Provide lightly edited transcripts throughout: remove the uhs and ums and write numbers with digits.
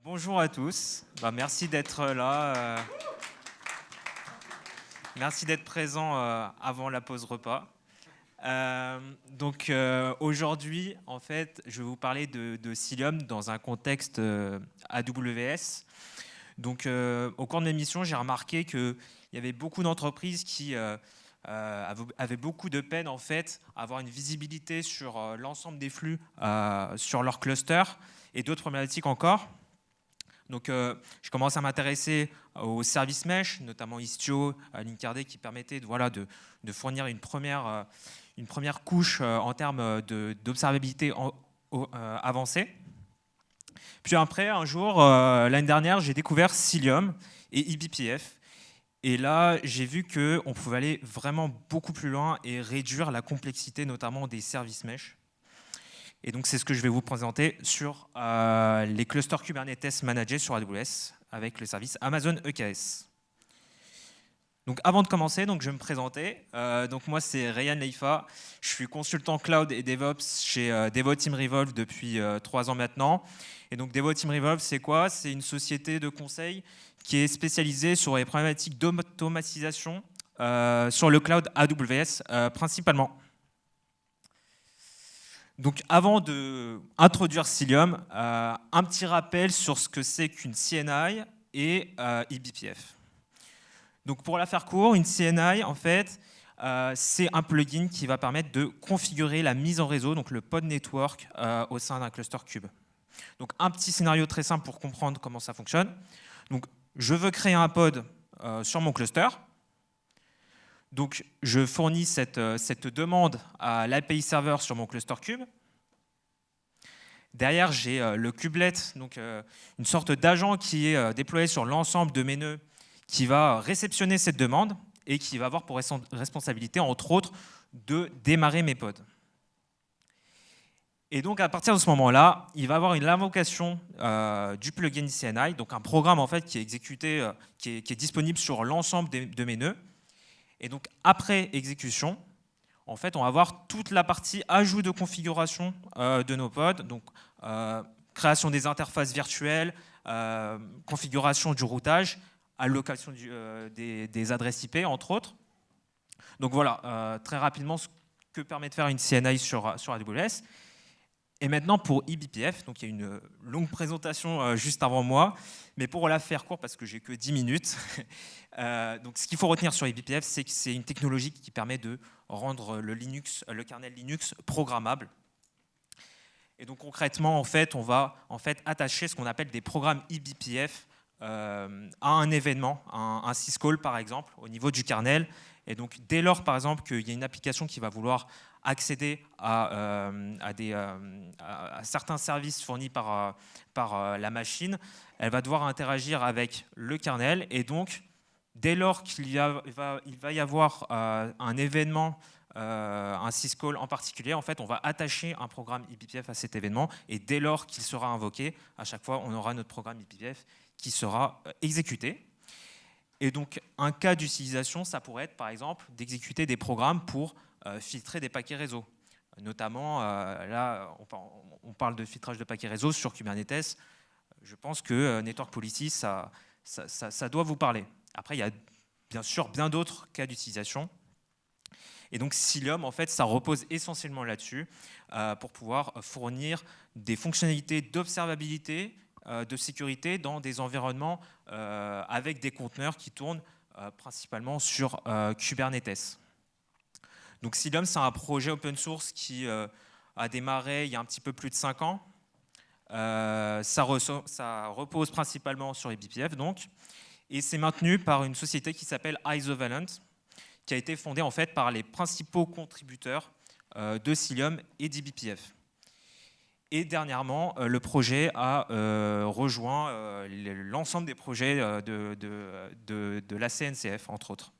Bonjour à tous, merci d'être là, merci d'être présent avant la pause repas. Aujourd'hui, en fait, je vais vous parler de Cilium dans un contexte AWS. Au cours de l'émission, j'ai remarqué qu'il y avait beaucoup d'entreprises qui avaient beaucoup de peine en fait, à avoir une visibilité sur l'ensemble des flux sur leur cluster et d'autres problématiques encore. Je commence à m'intéresser aux services mesh, notamment Istio, Linkerd, qui permettaient de fournir une première couche en termes d'observabilité avancée. Puis après, un jour, l'année dernière, j'ai découvert Cilium et eBPF. Et là, j'ai vu qu'on pouvait aller vraiment beaucoup plus loin et réduire la complexité, notamment des services mesh. Et donc, c'est ce que je vais vous présenter sur les clusters Kubernetes managés sur AWS avec le service Amazon EKS. Donc, avant de commencer, je vais me présenter. Moi, c'est Ryan Leifa. Je suis consultant cloud et DevOps chez Devoteam Revolve depuis 3 ans maintenant. Et donc, Devoteam Revolve, c'est quoi? C'est une société de conseil qui est spécialisée sur les problématiques d'automatisation sur le cloud AWS principalement. Donc, avant d'introduire Cilium, un petit rappel sur ce que c'est qu'une CNI et eBPF. Donc, pour la faire court, une CNI, en fait, c'est un plugin qui va permettre de configurer la mise en réseau, donc le pod network, au sein d'un cluster Kube. Donc, un petit scénario très simple pour comprendre comment ça fonctionne. Donc, je veux créer un pod sur mon cluster. Donc, je fournis cette demande à l'API server sur mon cluster Kube. Derrière, j'ai le kubelet, donc une sorte d'agent qui est déployé sur l'ensemble de mes nœuds, qui va réceptionner cette demande et qui va avoir pour responsabilité, entre autres, de démarrer mes pods. Et donc, à partir de ce moment-là, il va avoir une invocation du plugin CNI, donc un programme en fait qui est exécuté, qui est disponible sur l'ensemble de mes nœuds. Et donc, après exécution, en fait, on va avoir toute la partie ajout de configuration de nos pods, donc création des interfaces virtuelles, configuration du routage, allocation des adresses IP, entre autres. Donc voilà, très rapidement, ce que permet de faire une CNI sur AWS. Et maintenant, pour eBPF, donc il y a une longue présentation juste avant moi, mais pour la faire court, parce que j'ai que 10 minutes, donc ce qu'il faut retenir sur eBPF, c'est que c'est une technologie qui permet de rendre le kernel Linux programmable. Et donc concrètement, en fait, on va attacher ce qu'on appelle des programmes eBPF à un événement, un syscall par exemple, au niveau du kernel. Et donc dès lors, par exemple, qu'il y a une application qui va vouloir accéder à certains services fournis par la machine, elle va devoir interagir avec le kernel. Et donc, dès lors qu'il va y avoir un événement, un syscall en particulier, en fait, on va attacher un programme eBPF à cet événement. Et dès lors qu'il sera invoqué, à chaque fois, on aura notre programme eBPF qui sera exécuté. Et donc, un cas d'utilisation, ça pourrait être, par exemple, d'exécuter des programmes pour filtrer des paquets réseau. Notamment, là, on parle de filtrage de paquets réseau sur Kubernetes. Je pense que Network Policy, ça doit vous parler. Après, il y a bien sûr bien d'autres cas d'utilisation. Et donc, Cilium, en fait, ça repose essentiellement là-dessus pour pouvoir fournir des fonctionnalités d'observabilité, de sécurité dans des environnements avec des conteneurs qui tournent principalement sur Kubernetes. Donc Cilium, c'est un projet open source qui a démarré il y a un petit peu plus de 5 ans. Ça repose principalement sur eBPF, donc, et c'est maintenu par une société qui s'appelle Isovalent, qui a été fondée en fait par les principaux contributeurs de Cilium et d'eBPF. Et dernièrement, le projet a rejoint l'ensemble des projets de la CNCF, entre autres.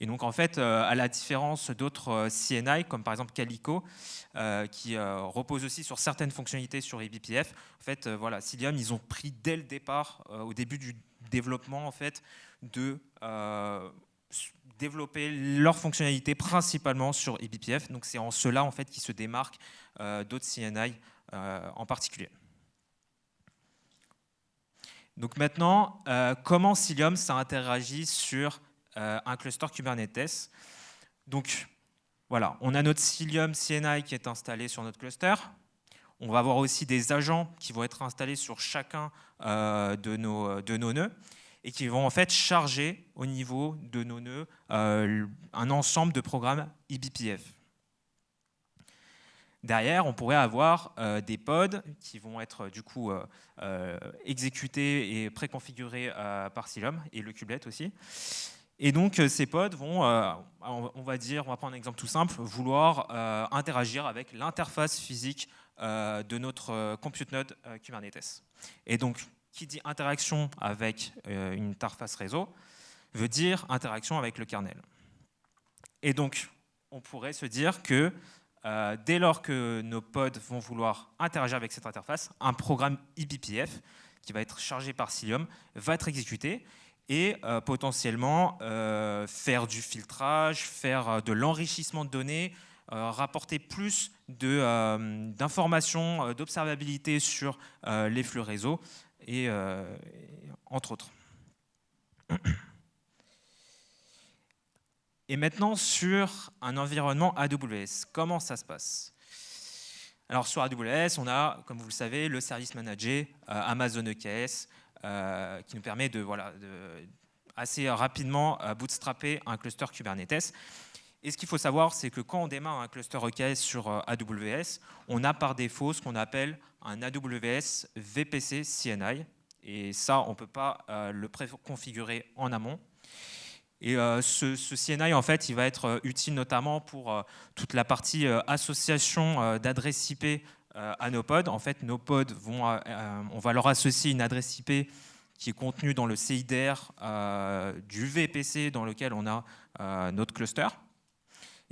Et donc, en fait, à la différence d'autres CNI, comme par exemple Calico, qui repose aussi sur certaines fonctionnalités sur eBPF, en fait, voilà, Cilium, ils ont pris dès le départ, au début du développement, en fait, de développer leurs fonctionnalités principalement sur eBPF. Donc, c'est en cela, en fait, qu'ils se démarquent d'autres CNI en particulier. Donc maintenant, comment Cilium ça interagit sur un cluster Kubernetes? Donc voilà, on a notre Cilium CNI qui est installé sur notre cluster. On va avoir aussi des agents qui vont être installés sur chacun de nos nœuds et qui vont en fait charger au niveau de nos nœuds un ensemble de programmes eBPF. Derrière, on pourrait avoir des pods qui vont être du coup exécutés et préconfigurés par Cilium et le kubelet aussi. Et donc ces pods vont, on va prendre un exemple tout simple, vouloir interagir avec l'interface physique de notre compute node Kubernetes. Et donc, qui dit interaction avec une interface réseau veut dire interaction avec le kernel. Et donc, on pourrait se dire que dès lors que nos pods vont vouloir interagir avec cette interface, un programme eBPF qui va être chargé par Cilium va être exécuté et potentiellement faire du filtrage, faire de l'enrichissement de données, rapporter plus d'informations, d'observabilité sur les flux réseau, et entre autres. Et maintenant, sur un environnement AWS, comment ça se passe? Alors sur AWS, on a, comme vous le savez, le Service Manager, Amazon EKS, qui nous permet de assez rapidement bootstrapper un cluster Kubernetes. Et ce qu'il faut savoir, c'est que quand on démarre un cluster EKS sur AWS, on a par défaut ce qu'on appelle un AWS VPC CNI. Et ça, on ne peut pas le préconfigurer en amont. Et ce CNI, en fait, il va être utile notamment pour toute la partie association d'adresses IP à nos pods. En fait, nos pods on va leur associer une adresse IP qui est contenue dans le CIDR du VPC dans lequel on a notre cluster.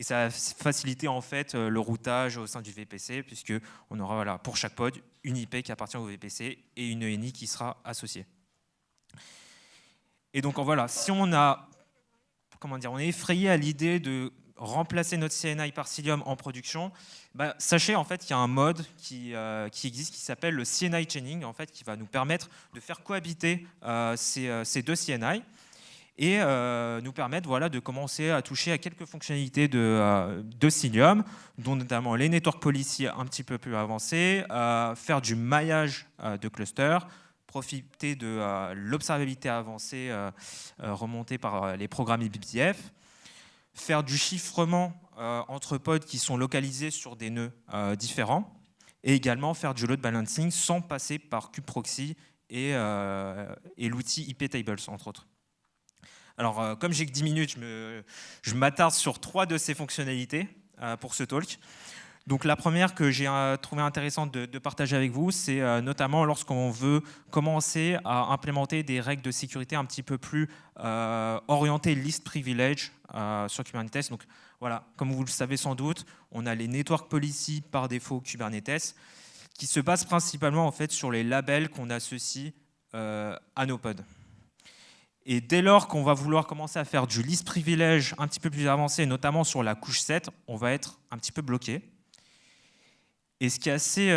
Et ça va faciliter en fait le routage au sein du VPC, puisqu'on aura pour chaque pod une IP qui appartient au VPC et une ENI qui sera associée. Et donc voilà, si on est effrayé à l'idée de remplacer notre CNI par Cilium en production, sachez en fait qu'il y a un mode qui existe qui s'appelle le CNI Chaining, en fait, qui va nous permettre de faire cohabiter ces deux CNI et nous permettre de commencer à toucher à quelques fonctionnalités de Cilium, dont notamment les network policy un petit peu plus avancés, faire du maillage de clusters, profiter de l'observabilité avancée remontée par les programmes eBPF, faire du chiffrement entre pods qui sont localisés sur des nœuds différents, et également faire du load balancing sans passer par kubeproxy et l'outil iptables, entre autres. Alors, comme j'ai que 10 minutes, je m'attarde sur 3 de ces fonctionnalités pour ce talk. Donc la première que j'ai trouvé intéressante de partager avec vous, c'est notamment lorsqu'on veut commencer à implémenter des règles de sécurité un petit peu plus orientées least privilege sur Kubernetes. Donc voilà, comme vous le savez sans doute, on a les network policy par défaut Kubernetes qui se basent principalement en fait sur les labels qu'on associe à nos pods. Et dès lors qu'on va vouloir commencer à faire du least privilege un petit peu plus avancé, notamment sur la couche 7, on va être un petit peu bloqué. Et ce qui est assez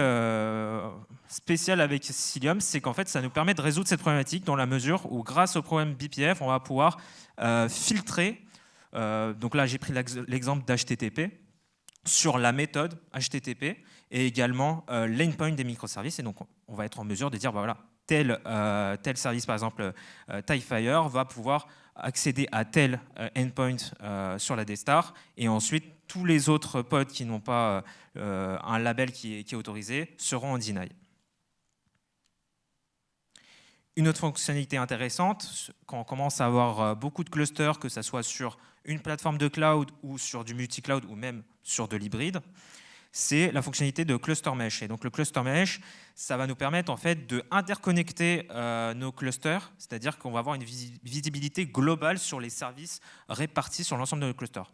spécial avec Cilium, c'est qu'en fait, ça nous permet de résoudre cette problématique dans la mesure où, grâce au problème BPF, on va pouvoir filtrer. Donc là, j'ai pris l'exemple d'HTTP sur la méthode HTTP et également l'endpoint des microservices. Et donc, on va être en mesure de dire, voilà, tel service, par exemple, TiFire, va pouvoir accéder à tel endpoint sur la D-Star, et ensuite, tous les autres pods qui n'ont pas un label qui est autorisé seront en deny. Une autre fonctionnalité intéressante, quand on commence à avoir beaucoup de clusters, que ce soit sur une plateforme de cloud ou sur du multi-cloud ou même sur de l'hybride, c'est la fonctionnalité de cluster mesh. Et donc le cluster mesh, ça va nous permettre en fait de interconnecter nos clusters, c'est-à-dire qu'on va avoir une visibilité globale sur les services répartis sur l'ensemble de nos clusters.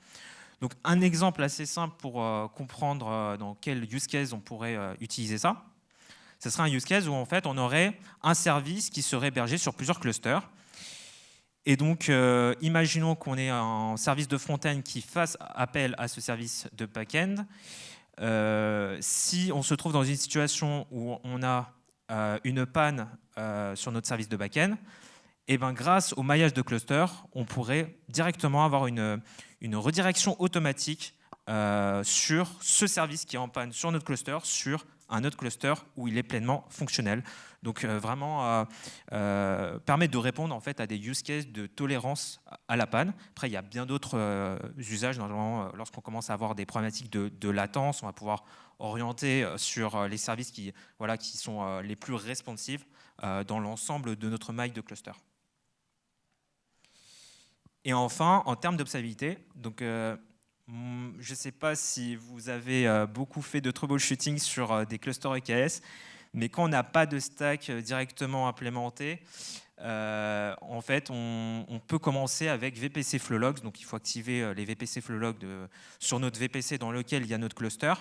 Donc un exemple assez simple pour comprendre dans quel use case on pourrait utiliser ça, ce serait un use case où en fait on aurait un service qui serait hébergé sur plusieurs clusters. Et donc imaginons qu'on ait un service de front-end qui fasse appel à ce service de back-end. Si on se trouve dans une situation où on a une panne sur notre service de back-end, et ben, grâce au maillage de cluster, on pourrait directement avoir une redirection automatique sur ce service qui est en panne sur notre cluster, sur un autre cluster où il est pleinement fonctionnel. Donc vraiment permettre de répondre en fait à des use cases de tolérance à la panne. Après, il y a bien d'autres usages. Normalement, lorsqu'on commence à avoir des problématiques de latence, on va pouvoir orienter sur les services qui sont les plus responsives dans l'ensemble de notre maille de cluster. Et enfin, en termes d'observabilité, donc je ne sais pas si vous avez beaucoup fait de troubleshooting sur des clusters EKS, mais quand on n'a pas de stack directement implémenté, en fait, on peut commencer avec VPC Flowlogs. Donc, il faut activer les VPC Flowlogs sur notre VPC dans lequel il y a notre cluster.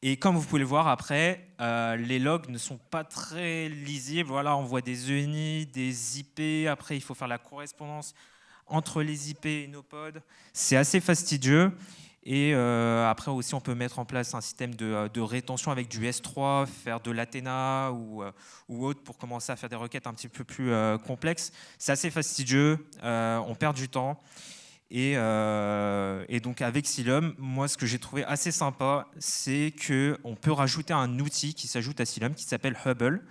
Et comme vous pouvez le voir après, les logs ne sont pas très lisibles. Voilà, on voit des ENI, des IP. Après, il faut faire la correspondance entre les IP et nos pods. C'est assez fastidieux. Et après aussi, on peut mettre en place un système de rétention avec du S3, faire de l'Athena ou autre pour commencer à faire des requêtes un petit peu plus complexes. C'est assez fastidieux, on perd du temps. Et donc avec Cilium, moi ce que j'ai trouvé assez sympa, c'est qu'on peut rajouter un outil qui s'ajoute à Cilium qui s'appelle Hubble,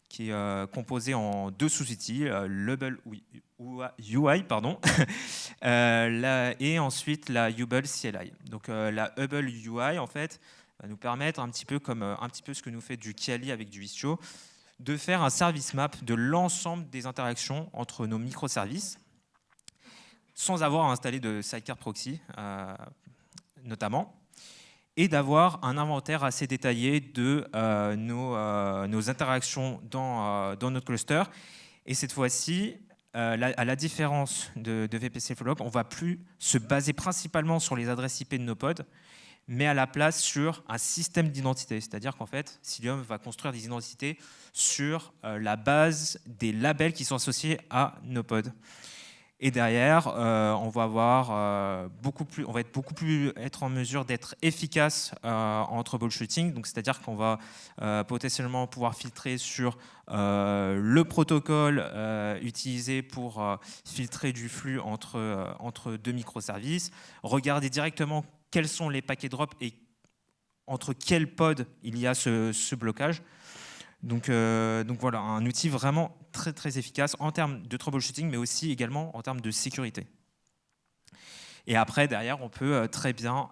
qui est composé en deux sous-outils, l'Hubble UI, pardon, et ensuite la Hubble CLI. Donc la Hubble UI, en fait, va nous permettre un petit peu ce que nous fait du Kiali avec du Istio, de faire un service map de l'ensemble des interactions entre nos microservices, sans avoir à installer de sidecar proxy, notamment, et d'avoir un inventaire assez détaillé de nos interactions dans notre cluster. Et cette fois-ci, à la différence de VPC Flowlog, on ne va plus se baser principalement sur les adresses IP de nos pods, mais à la place sur un système d'identité. C'est-à-dire qu'en fait, Cilium va construire des identités sur la base des labels qui sont associés à nos pods. Et derrière, on va être en mesure d'être efficace en troubleshooting. Donc, c'est-à-dire qu'on va potentiellement pouvoir filtrer sur le protocole utilisé pour filtrer du flux entre deux microservices, regarder directement quels sont les paquets drop et entre quels pods il y a ce blocage. Donc voilà, un outil vraiment très très efficace en termes de troubleshooting, mais aussi également en termes de sécurité. Et après, derrière, on peut très bien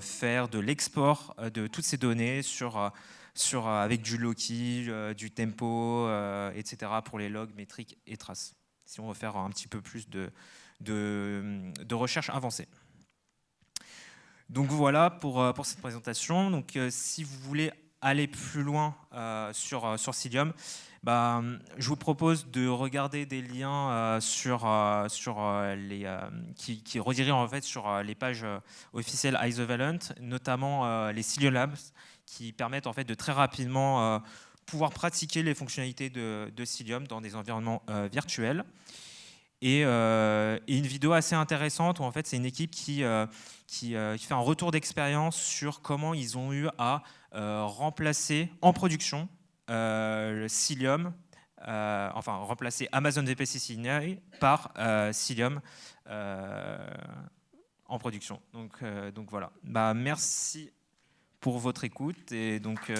faire de l'export de toutes ces données avec du Loki, du tempo, etc. pour les logs, métriques et traces, si on veut faire un petit peu plus de recherche avancée. Donc voilà pour cette présentation. Donc si vous voulez aller plus loin sur Cilium, je vous propose de regarder des liens qui redirigent en fait sur les pages officielles Isovalent, notamment les Cilium Labs, qui permettent en fait de très rapidement pouvoir pratiquer les fonctionnalités de Cilium dans des environnements virtuels. Et une vidéo assez intéressante où en fait c'est une équipe qui fait un retour d'expérience sur comment ils ont eu à remplacer en production Cilium, remplacer Amazon VPC CLI par Cilium en production. Donc voilà. Merci pour votre écoute et donc